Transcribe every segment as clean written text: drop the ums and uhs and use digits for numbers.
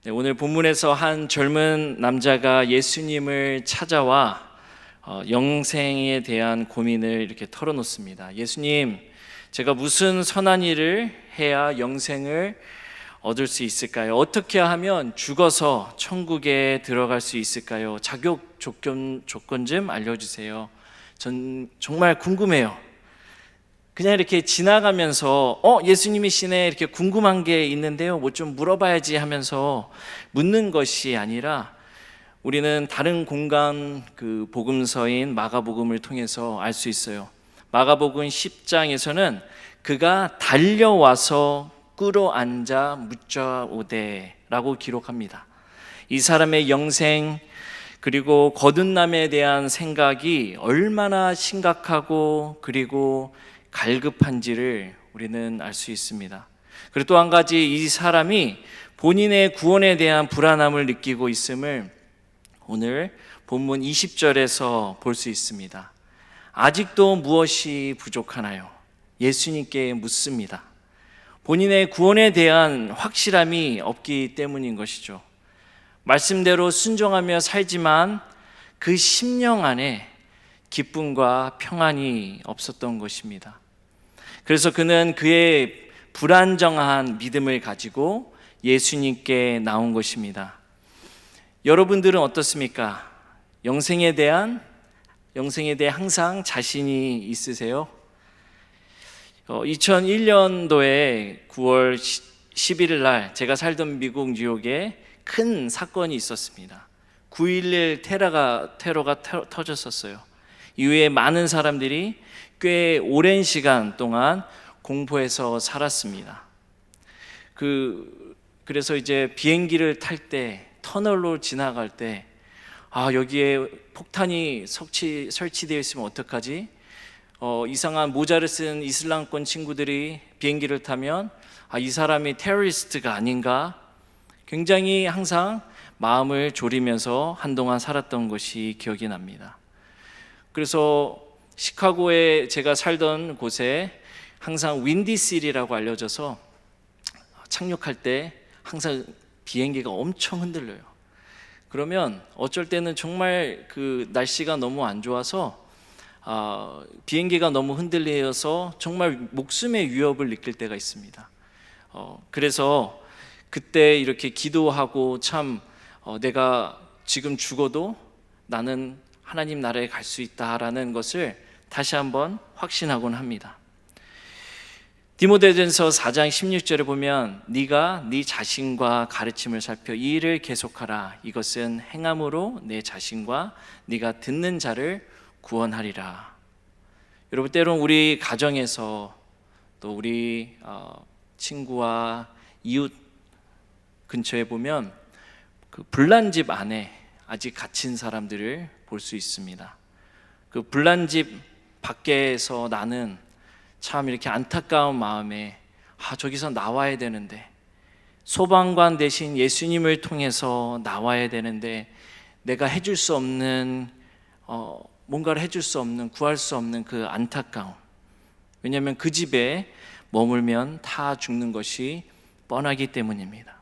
네, 오늘 본문에서 한 젊은 남자가 예수님을 찾아와 영생에 대한 고민을 이렇게 털어놓습니다. 예수님, 제가 무슨 선한 일을 해야 영생을 얻을 수 있을까요? 어떻게 하면 죽어서 천국에 들어갈 수 있을까요? 자격 조건 좀 알려주세요. 전 정말 궁금해요. 그냥 이렇게 지나가면서 예수님이시네 이렇게 궁금한 게 있는데요, 뭐 좀 물어봐야지 하면서 묻는 것이 아니라 우리는 다른 공간 그 복음서인 마가복음을 통해서 알 수 있어요. 마가복음 10장에서는 그가 달려와서 끌어앉아 묻자오되라고 기록합니다. 이 사람의 영생 그리고 거듭남에 대한 생각이 얼마나 심각하고 그리고 갈급한지를 우리는 알 수 있습니다. 그리고 또 한 가지, 이 사람이 본인의 구원에 대한 불안함을 느끼고 있음을 오늘 본문 20절에서 볼 수 있습니다. 아직도 무엇이 부족하나요? 예수님께 묻습니다. 본인의 구원에 대한 확실함이 없기 때문인 것이죠. 말씀대로 순종하며 살지만 그 심령 안에 기쁨과 평안이 없었던 것입니다. 그래서 그는 그의 불안정한 믿음을 가지고 예수님께 나온 것입니다. 여러분들은 어떻습니까? 영생에 대해 항상 자신이 있으세요? 2001년도에 9월 11일 날 제가 살던 미국 뉴욕에 큰 사건이 있었습니다. 9.11 테러가 터졌었어요. 이후에 많은 사람들이 꽤 오랜 시간 동안 공포에서 살았습니다. 그래서 이제 비행기를 탈 때, 터널로 지나갈 때, 여기에 폭탄이 설치되어 있으면 어떡하지? 이상한 모자를 쓴 이슬람권 친구들이 비행기를 타면 이 사람이 테러리스트가 아닌가? 굉장히 항상 마음을 졸이면서 한동안 살았던 것이 기억이 납니다. 그래서 시카고에 제가 살던 곳에 항상 윈디실이라고 알려져서 착륙할 때 항상 비행기가 엄청 흔들려요. 그러면 어쩔 때는 정말 그 날씨가 너무 안 좋아서 비행기가 너무 흔들려서 정말 목숨의 위협을 느낄 때가 있습니다. 그래서 그때 이렇게 기도하고 내가 지금 죽어도 나는 하나님 나라에 갈 수 있다라는 것을 다시 한번 확신하곤 합니다. 디모데전서 4장 16절에 보면 네가 네 자신과 가르침을 살펴 이 일을 계속하라. 이것은 행함으로 내 자신과 네가 듣는 자를 구원하리라. 여러분, 때론 우리 가정에서 또 우리 친구와 이웃 근처에 보면 그 불난집 안에 아직 갇힌 사람들을 볼 수 있습니다. 그 불난집 밖에서 나는 참 이렇게 안타까운 마음에 저기서 나와야 되는데, 소방관 대신 예수님을 통해서 나와야 되는데 내가 해줄 수 없는 뭔가를 해줄 수 없는, 구할 수 없는 그 안타까움. 왜냐하면 그 집에 머물면 다 죽는 것이 뻔하기 때문입니다.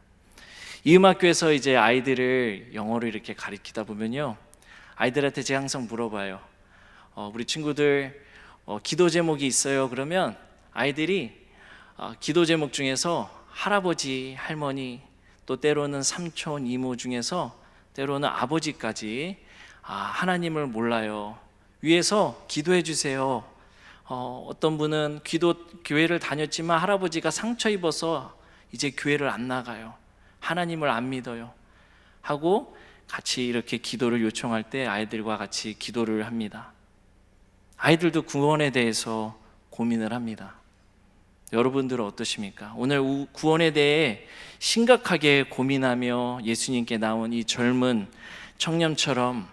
이 음악교에서 이제 아이들을 영어로 이렇게 가르치다 보면요, 아이들한테 제가 항상 물어봐요. 우리 친구들 기도 제목이 있어요? 그러면 아이들이 기도 제목 중에서 할아버지, 할머니, 또 때로는 삼촌, 이모 중에서 때로는 아버지까지 하나님을 몰라요. 위에서 기도해 주세요. 어떤 분은 교회를 다녔지만 할아버지가 상처 입어서 이제 교회를 안 나가요. 하나님을 안 믿어요. 하고 같이 이렇게 기도를 요청할 때 아이들과 같이 기도를 합니다. 아이들도 구원에 대해서 고민을 합니다. 여러분들은 어떠십니까? 오늘 구원에 대해 심각하게 고민하며 예수님께 나온 이 젊은 청년처럼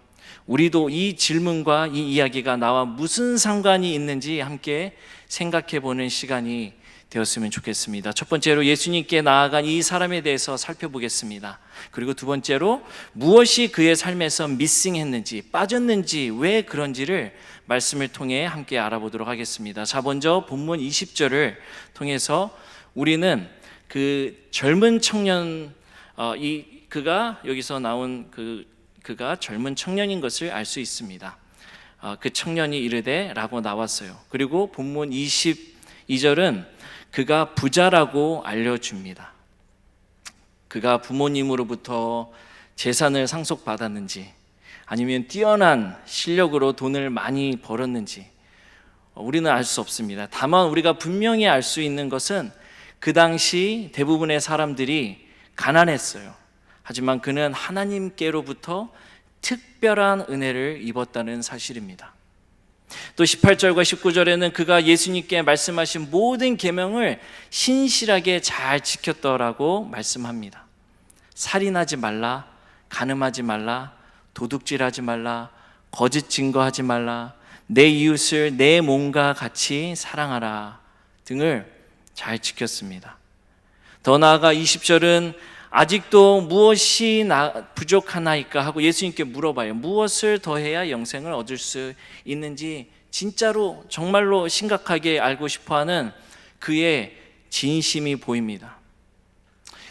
우리도 이 질문과 이 이야기가 나와 무슨 상관이 있는지 함께 생각해 보는 시간이 되었으면 좋겠습니다. 첫 번째로 예수님께 나아간 이 사람에 대해서 살펴보겠습니다. 그리고 두 번째로 무엇이 그의 삶에서 미싱했는지, 빠졌는지, 왜 그런지를 말씀을 통해 함께 알아보도록 하겠습니다. 자, 먼저 본문 20절을 통해서 우리는 그 젊은 청년, 이 그가 여기서 나온 그가 젊은 청년인 것을 알 수 있습니다. 그 청년이 이르되 라고 나왔어요. 그리고 본문 22절은 그가 부자라고 알려줍니다. 그가 부모님으로부터 재산을 상속받았는지 아니면 뛰어난 실력으로 돈을 많이 벌었는지 우리는 알 수 없습니다. 다만 우리가 분명히 알 수 있는 것은 그 당시 대부분의 사람들이 가난했어요. 하지만 그는 하나님께로부터 특별한 은혜를 입었다는 사실입니다. 또 18절과 19절에는 그가 예수님께 말씀하신 모든 계명을 신실하게 잘 지켰더라고 말씀합니다. 살인하지 말라, 간음하지 말라, 도둑질하지 말라, 거짓 증거하지 말라, 내 이웃을 내 몸과 같이 사랑하라 등을 잘 지켰습니다. 더 나아가 20절은 아직도 무엇이 부족하나이까 하고 예수님께 물어봐요. 무엇을 더해야 영생을 얻을 수 있는지 진짜로 정말로 심각하게 알고 싶어하는 그의 진심이 보입니다.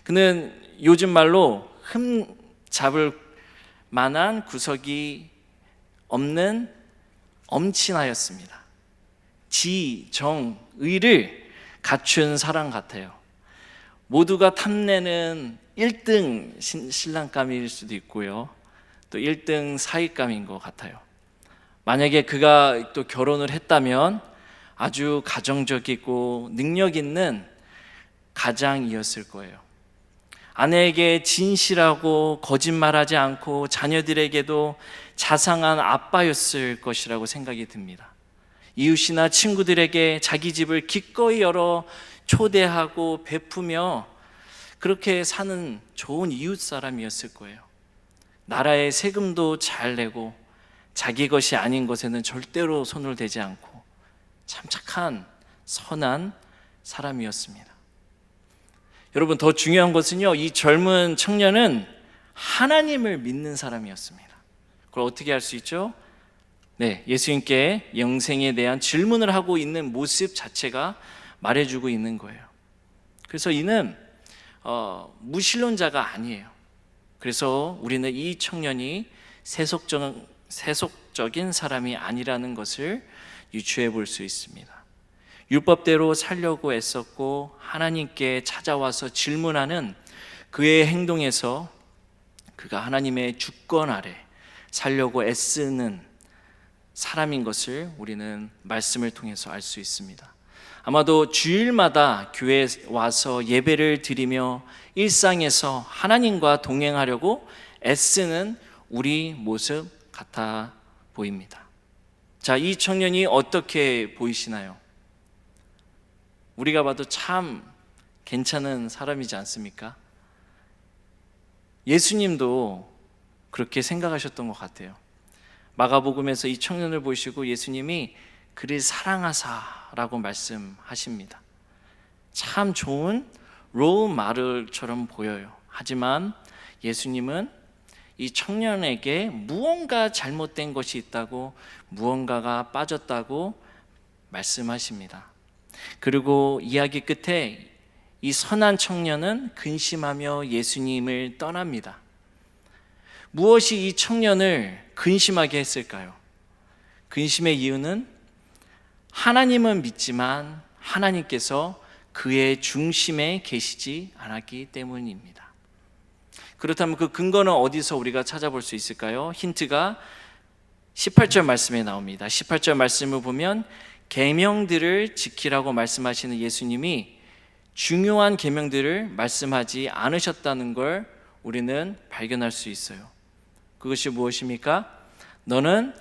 그는 요즘 말로 흠 잡을 만한 구석이 없는 엄친아였습니다. 지, 정, 의를 갖춘 사람 같아요. 모두가 탐내는 1등 신랑감일 수도 있고요, 또 1등 사위감인 것 같아요. 만약에 그가 또 결혼을 했다면 아주 가정적이고 능력 있는 가장이었을 거예요. 아내에게 진실하고 거짓말하지 않고 자녀들에게도 자상한 아빠였을 것이라고 생각이 듭니다. 이웃이나 친구들에게 자기 집을 기꺼이 열어 초대하고 베푸며 그렇게 사는 좋은 이웃 사람이었을 거예요. 나라의 세금도 잘 내고 자기 것이 아닌 것에는 절대로 손을 대지 않고 참 착한 선한 사람이었습니다. 여러분, 더 중요한 것은요, 이 젊은 청년은 하나님을 믿는 사람이었습니다. 그걸 어떻게 알 수 있죠? 네, 예수님께 영생에 대한 질문을 하고 있는 모습 자체가 말해주고 있는 거예요. 그래서 이는 무신론자가 아니에요. 그래서 우리는 이 청년이 세속적인 사람이 아니라는 것을 유추해 볼 수 있습니다. 율법대로 살려고 애썼고 하나님께 찾아와서 질문하는 그의 행동에서 그가 하나님의 주권 아래 살려고 애쓰는 사람인 것을 우리는 말씀을 통해서 알 수 있습니다. 아마도 주일마다 교회에 와서 예배를 드리며 일상에서 하나님과 동행하려고 애쓰는 우리 모습 같아 보입니다. 자, 이 청년이 어떻게 보이시나요? 우리가 봐도 참 괜찮은 사람이지 않습니까? 예수님도 그렇게 생각하셨던 것 같아요. 마가복음에서 이 청년을 보시고 예수님이 그를 사랑하사라고 말씀하십니다. 참 좋은 롤모델처럼 보여요. 하지만 예수님은 이 청년에게 무언가 잘못된 것이 있다고, 무언가가 빠졌다고 말씀하십니다. 그리고 이야기 끝에 이 선한 청년은 근심하며 예수님을 떠납니다. 무엇이 이 청년을 근심하게 했을까요? 근심의 이유는 하나님은 믿지만 하나님께서 그의 중심에 계시지 않았기 때문입니다. 그렇다면 그 근거는 어디서 우리가 찾아볼 수 있을까요? 힌트가 18절 말씀에 나옵니다. 18절 말씀을 보면 계명들을 지키라고 말씀하시는 예수님이 중요한 계명들을 말씀하지 않으셨다는 걸 우리는 발견할 수 있어요. 그것이 무엇입니까? 너는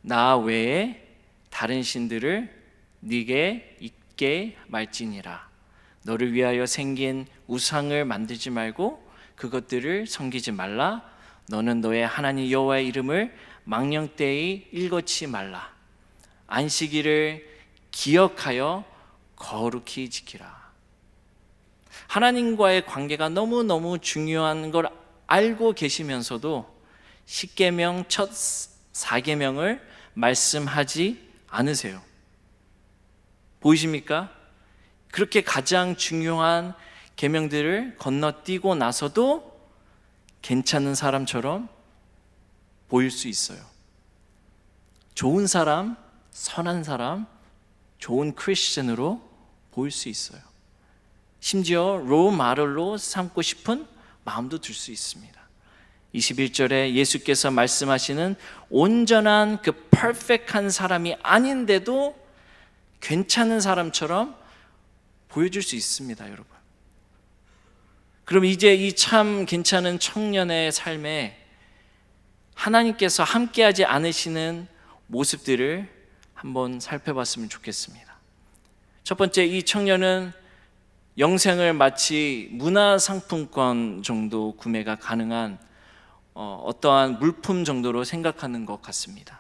나 외에 다른 신들을 네게 있게 말지니라. 너를 위하여 생긴 우상을 만들지 말고 그것들을 섬기지 말라. 너는 너의 하나님 여호와의 이름을 망령되이 일거치 말라. 안식일을 기억하여 거룩히 지키라. 하나님과의 관계가 너무너무 중요한 걸 알고 계시면서도 십계명 첫 4계명을 말씀하지 않으세요. 보이십니까? 그렇게 가장 중요한 계명들을 건너뛰고 나서도 괜찮은 사람처럼 보일 수 있어요. 좋은 사람, 선한 사람, 좋은 크리스천으로 보일 수 있어요. 심지어 롤 모델로 삼고 싶은 마음도 들 수 있습니다. 21절에 예수께서 말씀하시는 온전한 그 퍼펙트한 사람이 아닌데도 괜찮은 사람처럼 보여줄 수 있습니다, 여러분. 그럼 이제 이 참 괜찮은 청년의 삶에 하나님께서 함께하지 않으시는 모습들을 한번 살펴봤으면 좋겠습니다. 첫 번째, 이 청년은 영생을 마치 문화상품권 정도 구매가 가능한 어떠한 물품 정도로 생각하는 것 같습니다.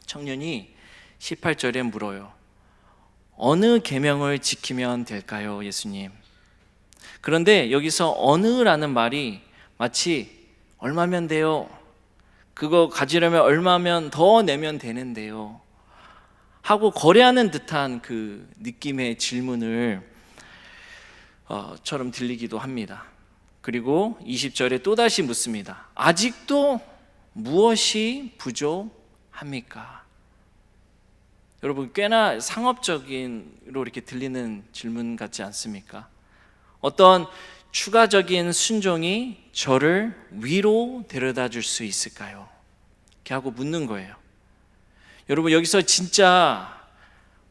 청년이 18절에 물어요. 어느 계명을 지키면 될까요, 예수님? 그런데 여기서 어느라는 말이 마치 얼마면 돼요? 그거 가지려면 얼마면 더 내면 되는데요? 하고 거래하는 듯한 그 느낌의 질문을 처럼 들리기도 합니다. 그리고 20절에 또다시 묻습니다. 아직도 무엇이 부족합니까? 여러분, 꽤나 상업적인로 이렇게 들리는 질문 같지 않습니까? 어떤 추가적인 순종이 저를 위로 데려다 줄 수 있을까요? 이렇게 하고 묻는 거예요. 여러분, 여기서 진짜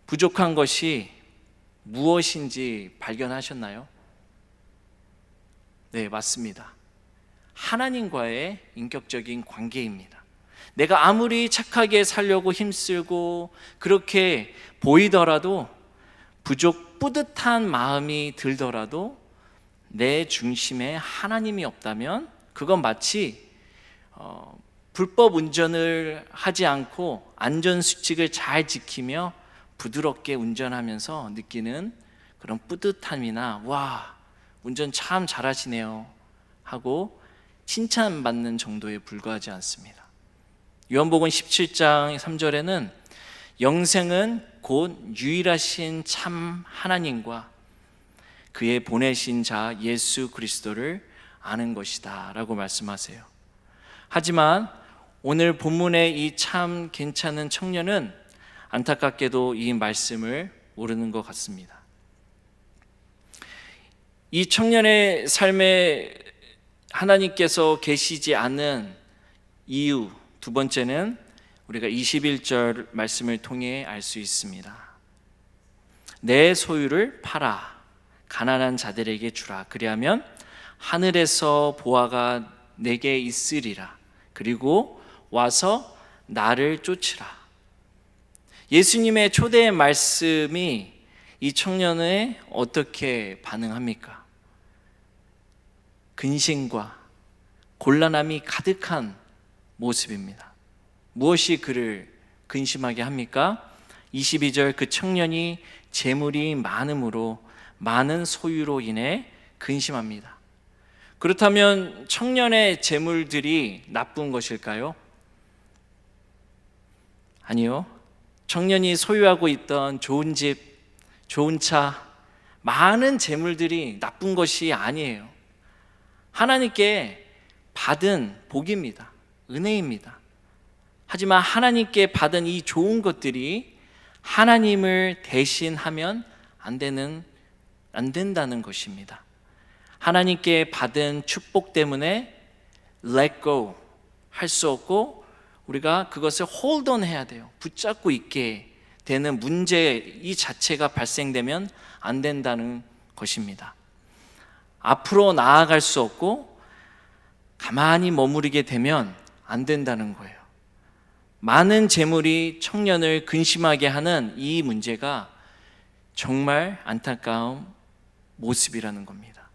부족한 것이 무엇인지 발견하셨나요? 네, 맞습니다. 하나님과의 인격적인 관계입니다. 내가 아무리 착하게 살려고 힘쓰고 그렇게 보이더라도 뿌듯한 마음이 들더라도 내 중심에 하나님이 없다면 그건 마치 불법 운전을 하지 않고 안전수칙을 잘 지키며 부드럽게 운전하면서 느끼는 그런 뿌듯함이나 와, 운전 참 잘하시네요 하고 칭찬받는 정도에 불과하지 않습니다. 요한복음 17장 3절에는 영생은 곧 유일하신 참 하나님과 그의 보내신 자 예수 그리스도를 아는 것이다 라고 말씀하세요. 하지만 오늘 본문의 이 참 괜찮은 청년은 안타깝게도 이 말씀을 모르는 것 같습니다. 이 청년의 삶에 하나님께서 계시지 않는 이유 두 번째는 우리가 21절 말씀을 통해 알 수 있습니다. 내 소유를 팔아 가난한 자들에게 주라. 그리하면 하늘에서 보화가 내게 있으리라. 그리고 와서 나를 쫓으라. 예수님의 초대의 말씀이 이 청년에 어떻게 반응합니까? 근심과 곤란함이 가득한 모습입니다. 무엇이 그를 근심하게 합니까? 22절 그 청년이 재물이 많음으로 많은 소유로 인해 근심합니다. 그렇다면 청년의 재물들이 나쁜 것일까요? 아니요. 청년이 소유하고 있던 좋은 집, 좋은 차, 많은 재물들이 나쁜 것이 아니에요. 하나님께 받은 복입니다. 은혜입니다. 하지만 하나님께 받은 이 좋은 것들이 하나님을 대신하면 안 된다는 것입니다. 하나님께 받은 축복 때문에 let go 할 수 없고 우리가 그것을 hold on 해야 돼요. 붙잡고 있게 되는 문제 이 자체가 발생되면 안 된다는 것입니다. 앞으로 나아갈 수 없고 가만히 머무르게 되면 안 된다는 거예요. 많은 재물이 청년을 근심하게 하는 이 문제가 정말 안타까운 모습이라는 겁니다.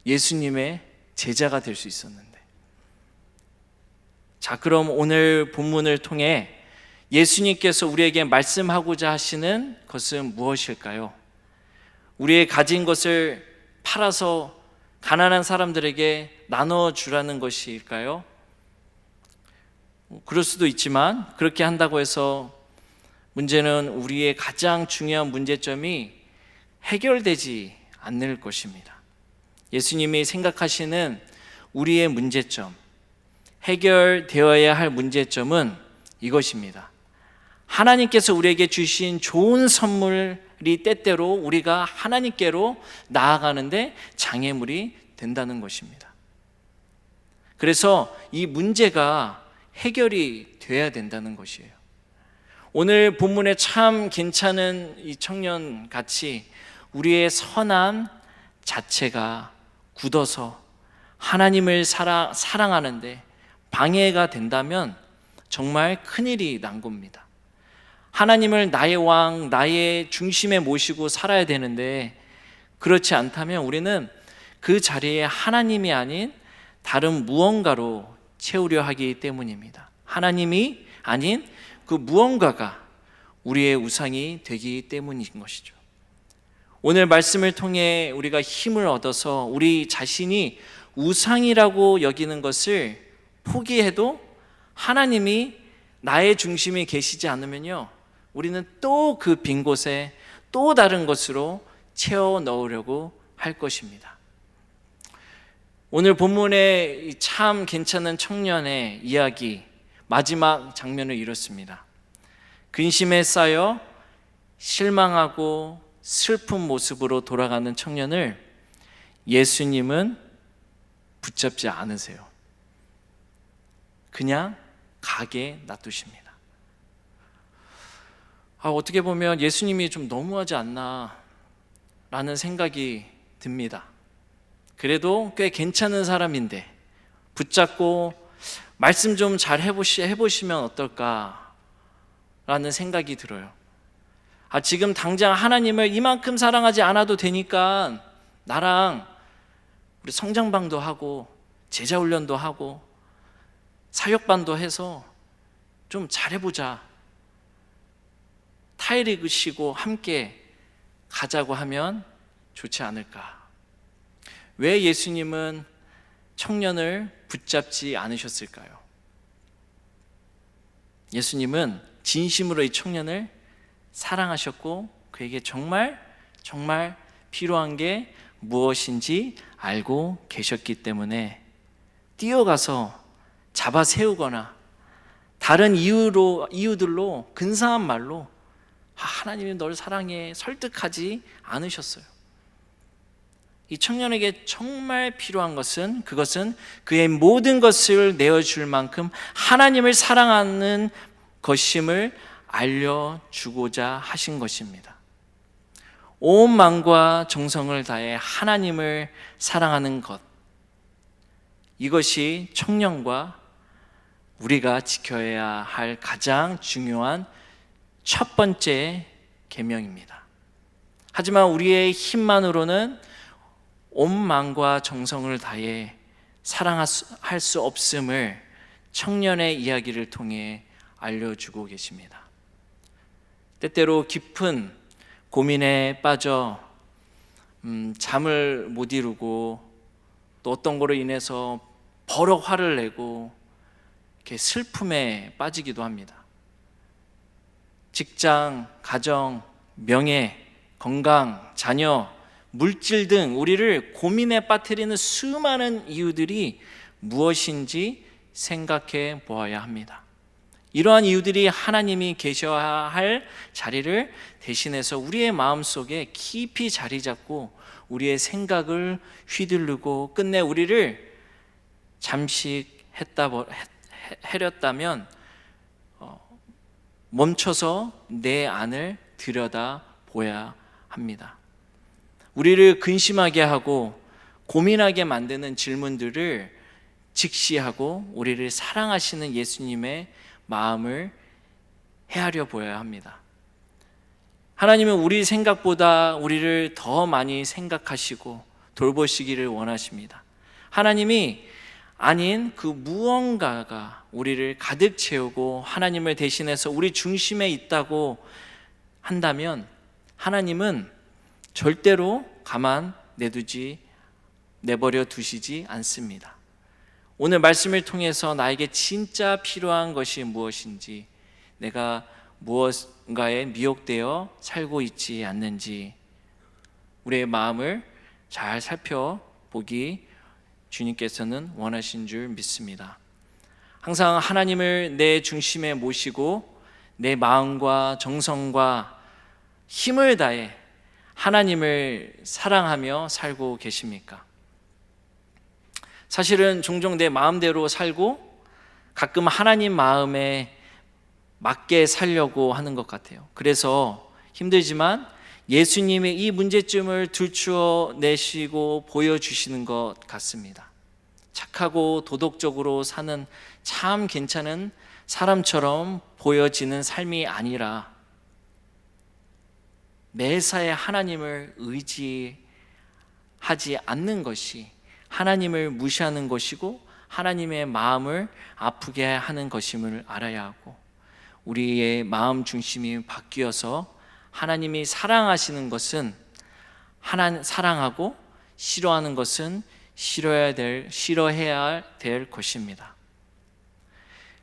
예수님의 제자가 될 수 있었는데. 자, 그럼 오늘 본문을 통해 예수님께서 우리에게 말씀하고자 하시는 것은 무엇일까요? 우리의 가진 것을 팔아서 가난한 사람들에게 나눠주라는 것일까요? 그럴 수도 있지만 그렇게 한다고 해서 문제는 우리의 가장 중요한 문제점이 해결되지 않을 것입니다. 예수님이 생각하시는 우리의 문제점, 해결되어야 할 문제점은 이것입니다. 하나님께서 우리에게 주신 좋은 선물이 때때로 우리가 하나님께로 나아가는데 장애물이 된다는 것입니다. 그래서 이 문제가 해결이 돼야 된다는 것이에요. 오늘 본문에 참 괜찮은 이 청년 같이 우리의 선함 자체가 굳어서 하나님을 사랑하는데 방해가 된다면 정말 큰일이 난 겁니다. 하나님을 나의 왕, 나의 중심에 모시고 살아야 되는데 그렇지 않다면 우리는 그 자리에 하나님이 아닌 다른 무언가로 채우려 하기 때문입니다. 하나님이 아닌 그 무언가가 우리의 우상이 되기 때문인 것이죠. 오늘 말씀을 통해 우리가 힘을 얻어서 우리 자신이 우상이라고 여기는 것을 포기해도 하나님이 나의 중심에 계시지 않으면요, 우리는 또 그 빈 곳에 또 다른 것으로 채워 넣으려고 할 것입니다. 오늘 본문에 참 괜찮은 청년의 이야기 마지막 장면을 이뤘습니다. 근심에 쌓여 실망하고 슬픈 모습으로 돌아가는 청년을 예수님은 붙잡지 않으세요. 그냥 가게 놔두십니다. 어떻게 보면 예수님이 좀 너무하지 않나 라는 생각이 듭니다. 그래도 꽤 괜찮은 사람인데 붙잡고 말씀 좀 잘 해보시면 어떨까 라는 생각이 들어요. 지금 당장 하나님을 이만큼 사랑하지 않아도 되니까 나랑 우리 성장방도 하고 제자훈련도 하고 사역반도 해서 좀 잘해보자, 타이르시고 함께 가자고 하면 좋지 않을까. 왜 예수님은 청년을 붙잡지 않으셨을까요? 예수님은 진심으로 이 청년을 사랑하셨고 그에게 정말 필요한 게 무엇인지 알고 계셨기 때문에 뛰어가서 잡아 세우거나 다른 이유들로 근사한 말로 하나님이 널 사랑해 설득하지 않으셨어요. 이 청년에게 정말 필요한 것은 그것은 그의 모든 것을 내어줄 만큼 하나님을 사랑하는 것임을 알려주고자 하신 것입니다. 온 마음과 정성을 다해 하나님을 사랑하는 것, 이것이 청년과 우리가 지켜야 할 가장 중요한 첫 번째 계명입니다. 하지만 우리의 힘만으로는 온 마음과 정성을 다해 사랑할 수 없음을 청년의 이야기를 통해 알려주고 계십니다. 때때로 깊은 고민에 빠져 잠을 못 이루고 또 어떤 거로 인해서 버럭 화를 내고 이렇게 슬픔에 빠지기도 합니다. 직장, 가정, 명예, 건강, 자녀, 물질 등 우리를 고민에 빠뜨리는 수많은 이유들이 무엇인지 생각해 보아야 합니다. 이러한 이유들이 하나님이 계셔야 할 자리를 대신해서 우리의 마음속에 깊이 자리 잡고 우리의 생각을 휘두르고 끝내 우리를 잠식했다면 멈춰서 내 안을 들여다 보아야 합니다. 우리를 근심하게 하고 고민하게 만드는 질문들을 직시하고 우리를 사랑하시는 예수님의 마음을 헤아려 보아야 합니다. 하나님은 우리 생각보다 우리를 더 많이 생각하시고 돌보시기를 원하십니다. 하나님이 아닌 그 무언가가 우리를 가득 채우고 하나님을 대신해서 우리 중심에 있다고 한다면 하나님은 절대로 가만 내버려 두시지 않습니다. 오늘 말씀을 통해서 나에게 진짜 필요한 것이 무엇인지, 내가 무엇가에 미혹되어 살고 있지 않는지 우리의 마음을 잘 살펴보기 주님께서는 원하신 줄 믿습니다. 항상 하나님을 내 중심에 모시고 내 마음과 정성과 힘을 다해 하나님을 사랑하며 살고 계십니까? 사실은 종종 내 마음대로 살고 가끔 하나님 마음에 맞게 살려고 하는 것 같아요. 그래서 힘들지만 예수님의 이 문제점을 들추어내시고 보여주시는 것 같습니다. 착하고 도덕적으로 사는 참 괜찮은 사람처럼 보여지는 삶이 아니라 매사에 하나님을 의지하지 않는 것이 하나님을 무시하는 것이고 하나님의 마음을 아프게 하는 것임을 알아야 하고, 우리의 마음 중심이 바뀌어서 하나님이 사랑하시는 것은 사랑하고 싫어하는 것은 싫어해야 될 것입니다.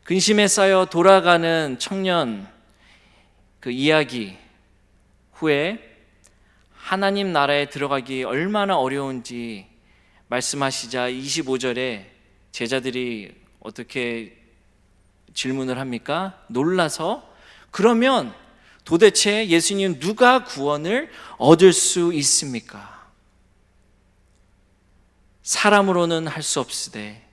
근심에 쌓여 돌아가는 청년 그 이야기 후에 하나님 나라에 들어가기 얼마나 어려운지 말씀하시자 25절에 제자들이 어떻게 질문을 합니까? 놀라서 그러면 도대체 예수님 누가 구원을 얻을 수 있습니까? 사람으로는 할 수 없으되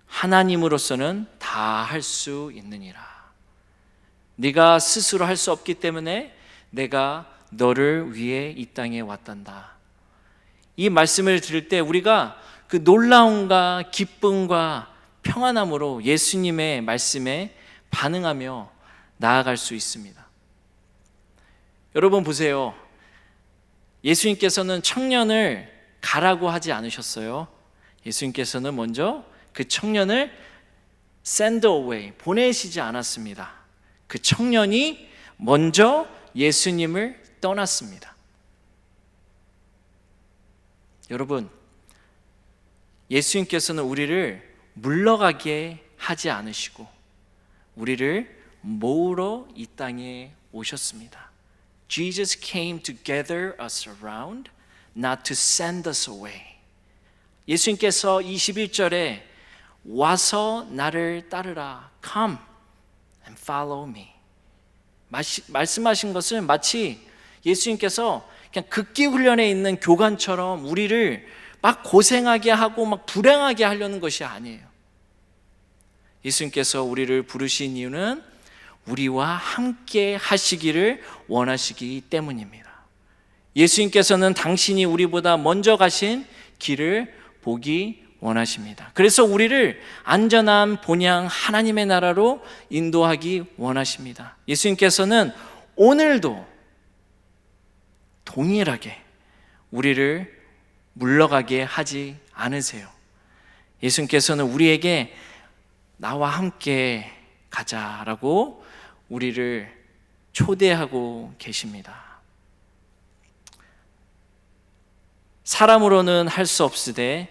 하나님으로서는 다 할 수 있느니라. 네가 스스로 할 수 없기 때문에 내가 너를 위해 이 땅에 왔단다. 이 말씀을 들을 때 우리가 그 놀라움과 기쁨과 평안함으로 예수님의 말씀에 반응하며 나아갈 수 있습니다. 여러분 보세요. 예수님께서는 청년을 가라고 하지 않으셨어요. 예수님께서는 먼저 그 청년을 send away, 보내시지 않았습니다. 그 청년이 먼저 예수님을 떠났습니다. 여러분, 예수님께서는 우리를 물러가게 하지 않으시고 우리를 모으러 이 땅에 오셨습니다. Jesus came to gather us around, not to send us away. 예수님께서 21절에 와서 나를 따르라, come and follow me. 말씀하신 것은 마치 예수님께서 그냥 극기 훈련에 있는 교관처럼 우리를 막 고생하게 하고 막 불행하게 하려는 것이 아니에요. 예수님께서 우리를 부르신 이유는 우리와 함께 하시기를 원하시기 때문입니다. 예수님께서는 당신이 우리보다 먼저 가신 길을 보기 원하십니다. 그래서 우리를 안전한 본향 하나님의 나라로 인도하기 원하십니다. 예수님께서는 오늘도 동일하게 우리를 물러가게 하지 않으세요. 예수님께서는 우리에게 나와 함께 가자라고 우리를 초대하고 계십니다. 사람으로는 할 수 없으되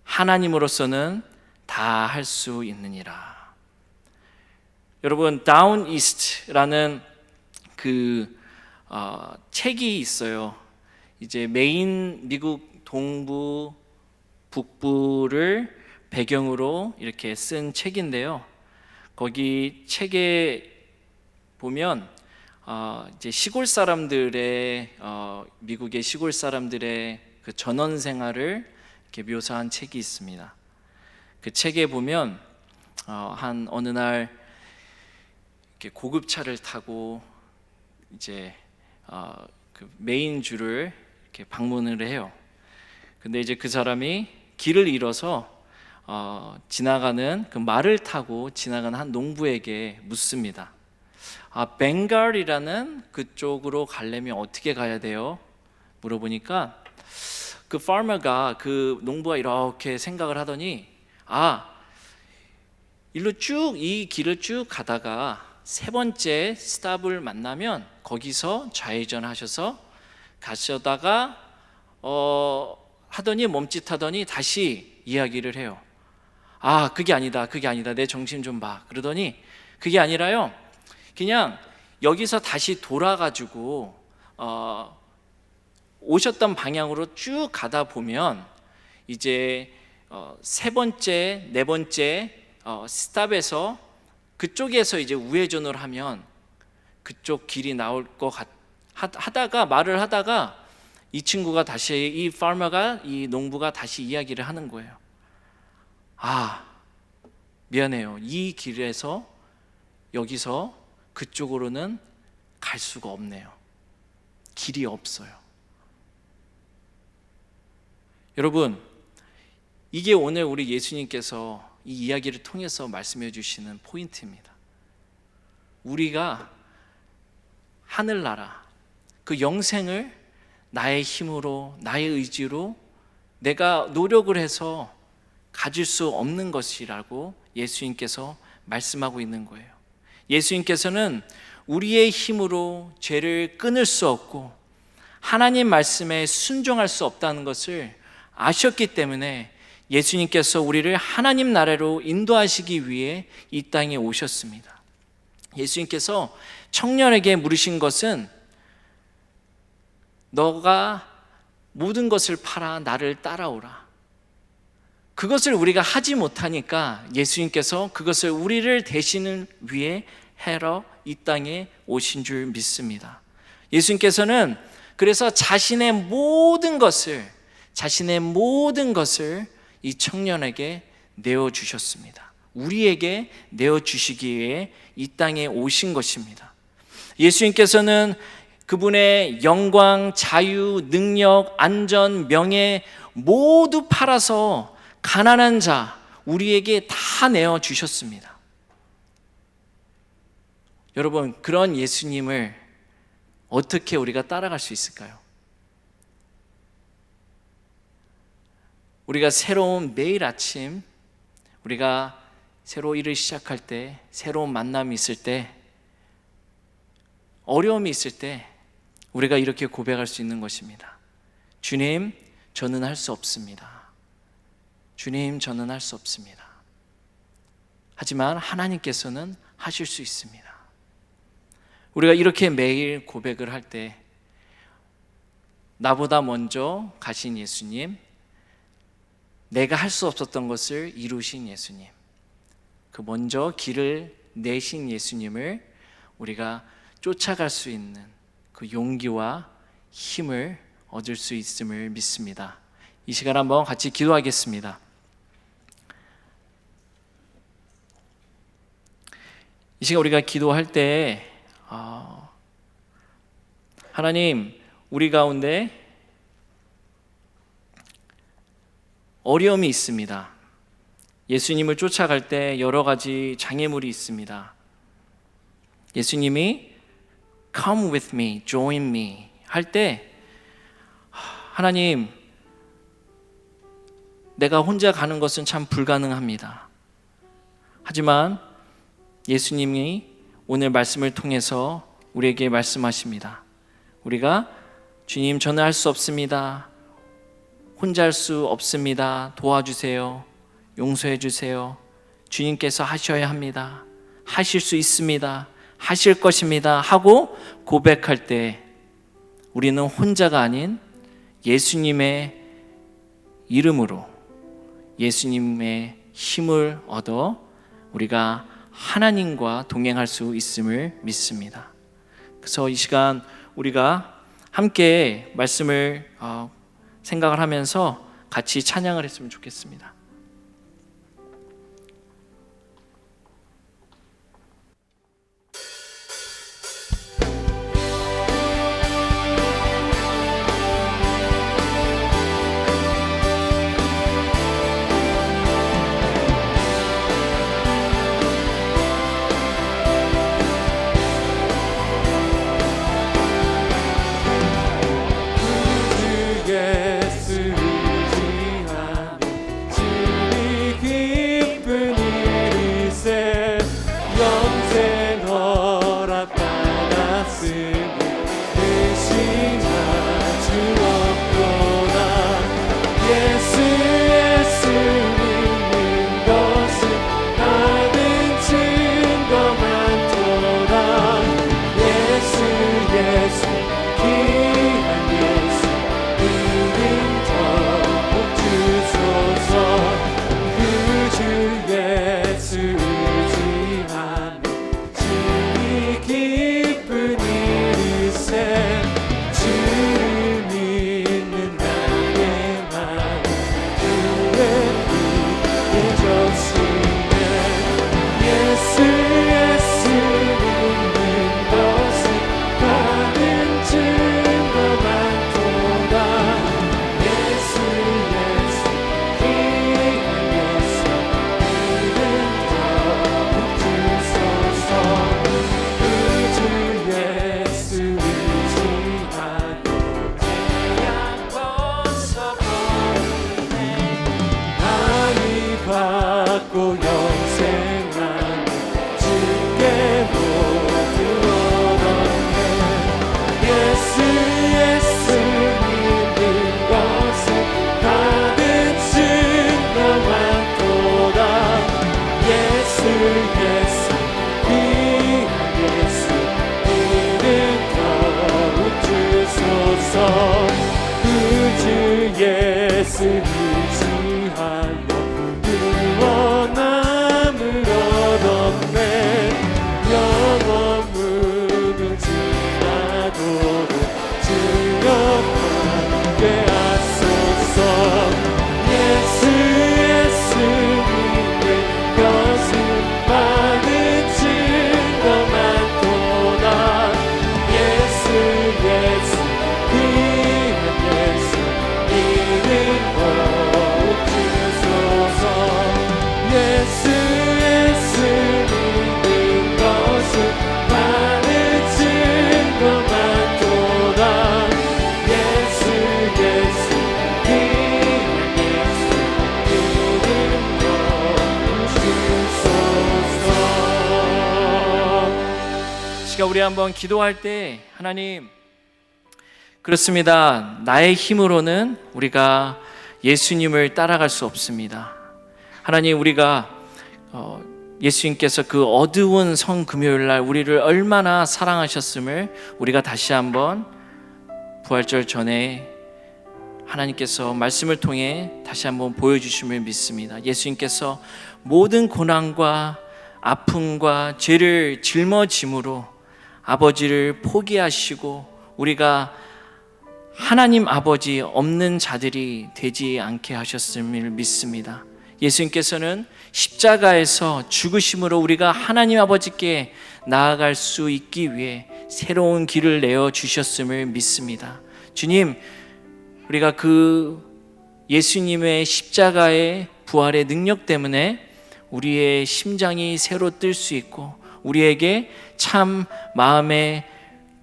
하나님으로서는 다 할 수 있느니라. 여러분, 다운 이스트라는 그 책이 있어요. 이제 메인 미국 동부 북부를 배경으로 이렇게 쓴 책인데요. 거기 책에 보면 이제 시골 사람들의 미국의 시골 사람들의 그 전원 생활을 이렇게 묘사한 책이 있습니다. 그 책에 보면 한 어느 날 이렇게 고급차를 타고 이제 그 메인 주를 이렇게 방문을 해요. 근데 이제 그 사람이 길을 잃어서 지나가는 그 말을 타고 지나가는 한 농부에게 묻습니다. 벵갈이라는 그쪽으로 가려면 어떻게 가야 돼요? 물어보니까 그 farmer가, 그 농부가 이렇게 생각을 하더니 일로 쭉 이 길을 쭉 가다가 세 번째 스탑을 만나면 거기서 좌회전하셔서 가셔다가 하더니 멈칫하더니 다시 이야기를 해요. 그게 아니다 내 정신 좀 봐. 그러더니 그게 아니라요, 그냥 여기서 다시 돌아가지고 오셨던 방향으로 쭉 가다 보면 이제 세 번째, 네 번째 스탑에서 그쪽에서 이제 우회전을 하면 그쪽 길이 나올 것 하다가 말을 하다가 이 친구가 다시, 이 파머가, 이 농부가 다시 이야기를 하는 거예요. 아, 미안해요. 이 길에서 여기서 그쪽으로는 갈 수가 없네요. 길이 없어요. 여러분, 이게 오늘 우리 예수님께서 이 이야기를 통해서 말씀해 주시는 포인트입니다. 우리가 하늘나라, 그 영생을 나의 힘으로, 나의 의지로 내가 노력을 해서 가질 수 없는 것이라고 예수님께서 말씀하고 있는 거예요. 예수님께서는 우리의 힘으로 죄를 끊을 수 없고 하나님 말씀에 순종할 수 없다는 것을 아셨기 때문에 예수님께서 우리를 하나님 나라로 인도하시기 위해 이 땅에 오셨습니다. 예수님께서 청년에게 물으신 것은 너가 모든 것을 팔아 나를 따라오라. 그것을 우리가 하지 못하니까 예수님께서 그것을 우리를 대신을 위해 하러 이 땅에 오신 줄 믿습니다. 예수님께서는 그래서 자신의 모든 것을 이 청년에게 내어주셨습니다. 우리에게 내어주시기에 이 땅에 오신 것입니다. 예수님께서는 그분의 영광, 자유, 능력, 안전, 명예 모두 팔아서 가난한 자, 우리에게 다 내어주셨습니다. 여러분, 그런 예수님을 어떻게 우리가 따라갈 수 있을까요? 우리가 새로운 매일 아침, 우리가 새로 일을 시작할 때, 새로운 만남이 있을 때, 어려움이 있을 때 우리가 이렇게 고백할 수 있는 것입니다. 주님, 저는 할 수 없습니다. 주님, 저는 할 수 없습니다. 하지만 하나님께서는 하실 수 있습니다. 우리가 이렇게 매일 고백을 할 때 나보다 먼저 가신 예수님, 내가 할 수 없었던 것을 이루신 예수님, 그 먼저 길을 내신 예수님을 우리가 쫓아갈 수 있는 그 용기와 힘을 얻을 수 있음을 믿습니다. 이 시간 한번 같이 기도하겠습니다. 이 시간 우리가 기도할 때 하나님, 우리 가운데 어려움이 있습니다. 예수님을 쫓아갈 때 여러 가지 장애물이 있습니다. 예수님이 Come with me, join me 할 때 하나님, 내가 혼자 가는 것은 참 불가능합니다. 하지만 예수님이 오늘 말씀을 통해서 우리에게 말씀하십니다. 우리가 주님, 저는 할 수 없습니다. 혼자 할 수 없습니다. 도와주세요. 용서해 주세요. 주님께서 하셔야 합니다. 하실 수 있습니다. 하실 것입니다. 하고 고백할 때 우리는 혼자가 아닌 예수님의 이름으로, 예수님의 힘을 얻어 우리가 하나님과 동행할 수 있음을 믿습니다. 그래서 이 시간 우리가 함께 말씀을 생각을 하면서 같이 찬양을 했으면 좋겠습니다. 주께 쓰시하니 받고 영생하는 주께 모두 얻었네. 예수 예수 믿는 것은 받은 증거만 도다. 예수 예수 귀한 예수 믿음 더욱 주소서. 그 주 예수 의지하여 구원함을 얻었네. 영원 무궁지나도록 주여 함께 하소서. 예수 예수 믿는 것은 받은 증거만 도다. 예수 예수 귀한 예수 믿음 더욱 주소서. 예수 예수 믿는 것은 받은 증거만 도다. 예수 예수 귀한 예수 믿음 더욱 주소서. 시간 우리 한번 기도할 때 하나님, 그렇습니다. 나의 힘으로는 우리가 예수님을 따라갈 수 없습니다. 하나님, 우리가 예수님께서 그 어두운 성금요일날 우리를 얼마나 사랑하셨음을 우리가 다시 한번 부활절 전에 하나님께서 말씀을 통해 다시 한번 보여주심을 믿습니다. 예수님께서 모든 고난과 아픔과 죄를 짊어짐으로 아버지를 포기하시고 우리가 하나님 아버지 없는 자들이 되지 않게 하셨음을 믿습니다. 예수님께서는 십자가에서 죽으심으로 우리가 하나님 아버지께 나아갈 수 있기 위해 새로운 길을 내어 주셨음을 믿습니다. 주님, 우리가 그 예수님의 십자가의 부활의 능력 때문에 우리의 심장이 새로 뜰 수 있고 우리에게 참 마음의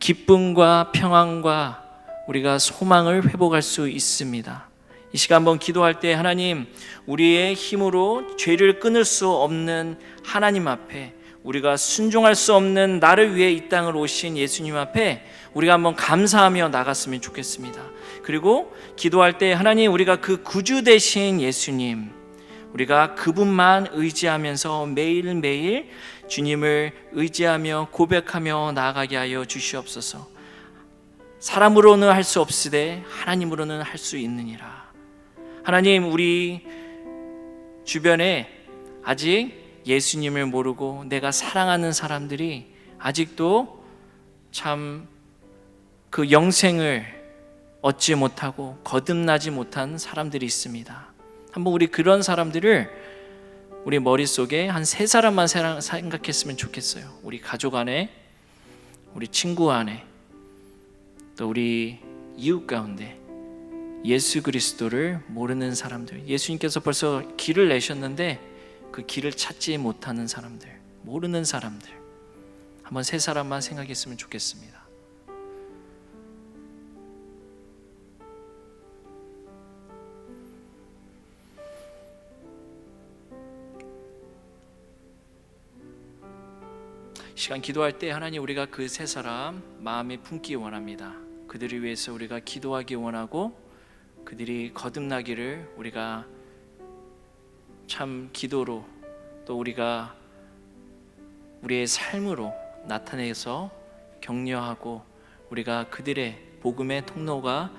기쁨과 평안과 우리가 소망을 회복할 수 있습니다. 이 시간 한번 기도할 때 하나님, 우리의 힘으로 죄를 끊을 수 없는 하나님 앞에, 우리가 순종할 수 없는 나를 위해 이 땅을 오신 예수님 앞에 우리가 한번 감사하며 나갔으면 좋겠습니다. 그리고 기도할 때 하나님, 우리가 그 구주 되신 예수님, 우리가 그분만 의지하면서 매일매일 주님을 의지하며 고백하며 나아가게 하여 주시옵소서. 사람으로는 할 수 없으되 하나님으로는 할 수 있느니라. 하나님, 우리 주변에 아직 예수님을 모르고 내가 사랑하는 사람들이 아직도 참 그 영생을 얻지 못하고 거듭나지 못한 사람들이 있습니다. 한번 우리 그런 사람들을 우리 머릿속에 한 3사람만 생각했으면 좋겠어요. 우리 가족 안에, 우리 친구 안에, 또 우리 이웃 가운데 예수 그리스도를 모르는 사람들, 예수님께서 벌써 길을 내셨는데 그 길을 찾지 못하는 사람들, 모르는 사람들, 한번 3사람만 생각했으면 좋겠습니다. 시간 기도할 때 하나님, 우리가 그 3사람 마음에 품기 원합니다. 그들을 위해서 우리가 기도하기 원하고 그들이 거듭나기를 우리가 참 기도로 또 우리가 우리의 삶으로 나타내서 격려하고 우리가 그들의 복음의 통로가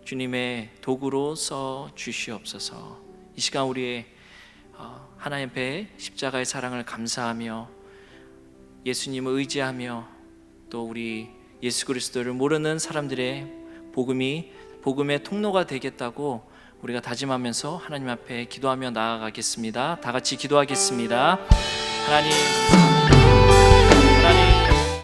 주님의 도구로 써 주시옵소서. 이 시간 우리의 하나님 앞에 십자가의 사랑을 감사하며 예수님을 의지하며 또 우리 예수 그리스도를 모르는 사람들의 복음의 통로가 되겠다고 우리가 다짐하면서 하나님 앞에 기도하며 나아가겠습니다. 다 같이 기도하겠습니다. 하나님 감사합니다.